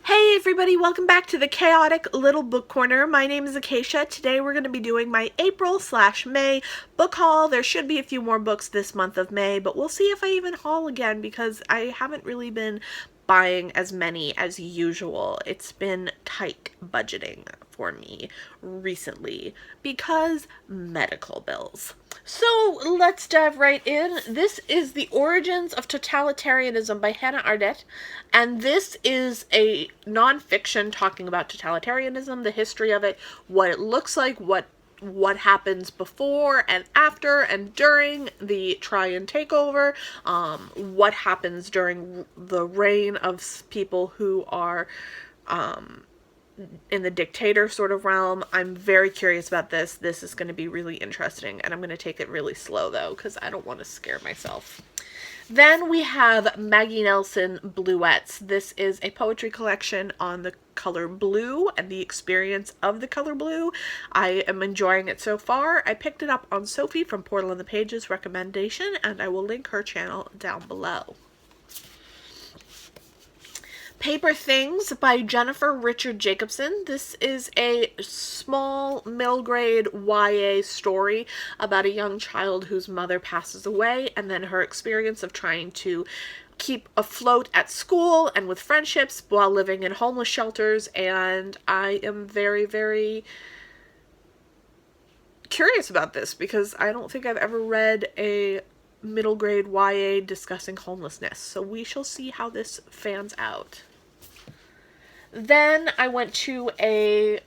Hey everybody, welcome back to the Chaotic Little Book Corner. My name is Acacia. Today we're going to be doing my April/May book haul. There should be a few more books this month of May, but we'll see if I even haul again because I haven't really been buying as many as usual. It's been tight budgeting for me recently because medical bills. So let's dive right in. This is The Origins of Totalitarianism by Hannah Arnett, and this is a nonfiction talking about totalitarianism, the history of it, what it looks like, what happens before and after and during the try and takeover, what happens during the reign of people who are in the dictator sort of realm. I'm very curious about this. This is going to be really interesting, and I'm going to take it really slow though because I don't want to scare myself. Then we have Maggie Nelson Bluettes. This is a poetry collection on the color blue and the experience of the color blue. I am enjoying it so far. I picked it up on Sophie from Portal on the Pages recommendation, and I will link her channel down below. Paper Things by Jennifer Richard Jacobson. This is a small middle grade YA story about a young child whose mother passes away and then her experience of trying to keep afloat at school and with friendships while living in homeless shelters. And I am very, very curious about this because I don't think I've ever read a middle grade YA discussing homelessness. So we shall see how this fans out. Then I went to a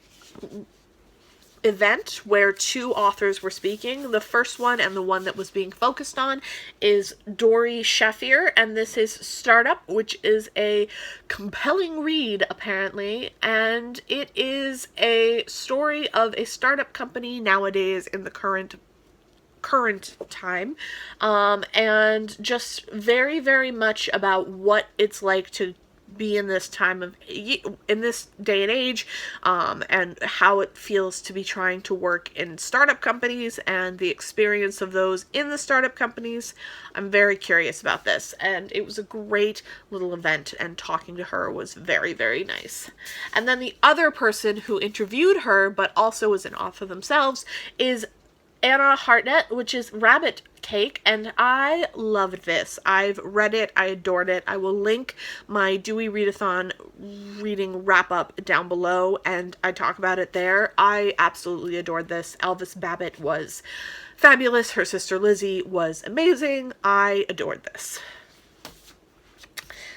event where two authors were speaking. The first one, and the one that was being focused on, is Dori Shafir, and this is Startup, which is a compelling read apparently, and it is a story of a startup company nowadays in the current time, and just very, very much about what it's like to be in this day and age, and how it feels to be trying to work in startup companies and the experience of those in the startup companies. I'm very curious about this, and it was a great little event, and talking to her was very, very nice. And then the other person who interviewed her, but also is an author themselves, is Anna Hartnett, which is Rabbit Cake, and I loved this. I've read it, I adored it. I will link my Dewey Readathon reading wrap-up down below, and I talk about it there. I absolutely adored this. Elvis Babbitt was fabulous. Her sister Lizzie was amazing. I adored this.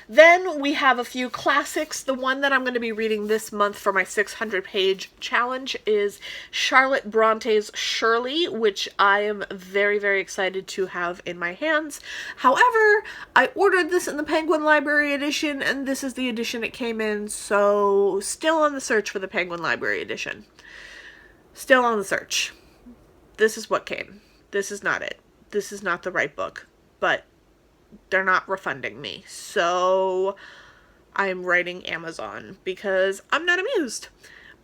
Then we have a few classics. The one that I'm going to be reading this month for my 600-page challenge is Charlotte Bronte's Shirley, which I am very, very excited to have in my hands. However, I ordered this in the Penguin Library edition, and this is the edition it came in, so still on the search for the Penguin Library edition. Still on the search. This is what came. This is not it. This is not the right book, but they're not refunding me, so I'm writing Amazon because I'm not amused.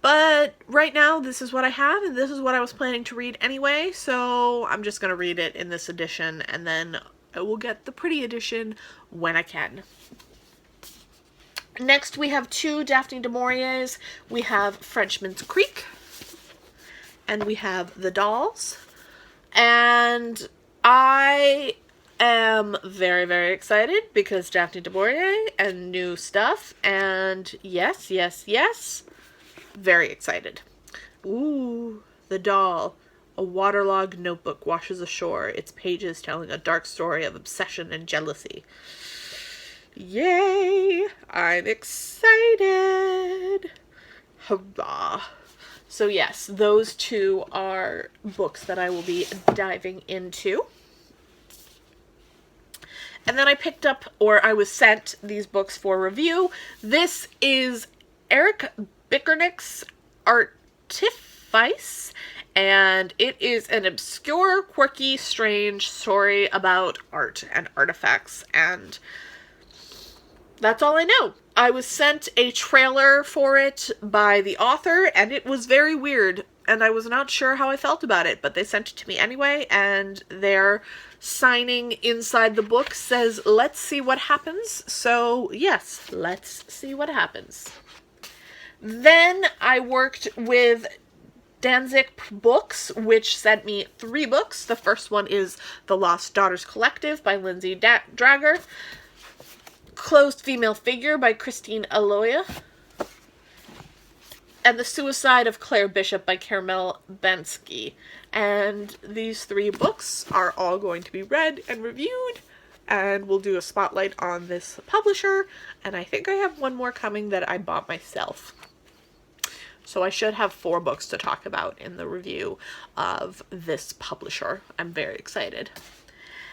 But right now, this is what I have, and this is what I was planning to read anyway, so I'm just going to read it in this edition, and then I will get the pretty edition when I can. Next, we have two Daphne du Maurier's. We have Frenchman's Creek, and we have The Dolls, and I am very, very excited because Daphne du Maurier and new stuff, and yes, very excited. Ooh, The Doll. A waterlogged notebook washes ashore, its pages telling a dark story of obsession and jealousy. Yay! I'm excited! Hurrah! So yes, those two are books that I will be diving into. And then I picked up, or I was sent, these books for review. This is Eric Bickernick's Artifice, and it is an obscure, quirky, strange story about art and artifacts, and that's all I know. I was sent a trailer for it by the author, and it was very weird, and I was not sure how I felt about it, but they sent it to me anyway, and their signing inside the book says, "Let's see what happens." So yes, let's see what happens. Then I worked with Danzig Books, which sent me 3 books. The first one is The Lost Daughters Collective by Lindsay Drager, Closed Female Figure by Christine Aloya, and The Suicide of Claire Bishop by Carmel Bensky. And these 3 books are all going to be read and reviewed, and we'll do a spotlight on this publisher, and I think I have one more coming that I bought myself. So I should have 4 books to talk about in the review of this publisher. I'm very excited.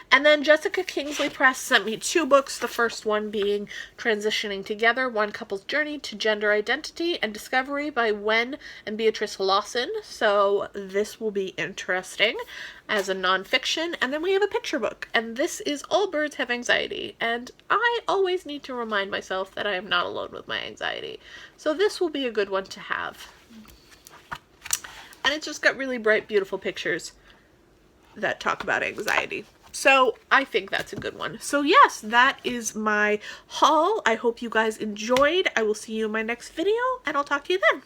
And then Jessica Kingsley Press sent me 2 books, the first one being Transitioning Together, One Couple's Journey to Gender Identity and Discovery by Wen and Beatrice Lawson. So this will be interesting as a nonfiction. And then we have a picture book, and this is All Birds Have Anxiety. And I always need to remind myself that I am not alone with my anxiety. So this will be a good one to have. And it's just got really bright, beautiful pictures that talk about anxiety. So I think that's a good one. So yes, that is my haul. I hope you guys enjoyed. I will see you in my next video, and I'll talk to you then.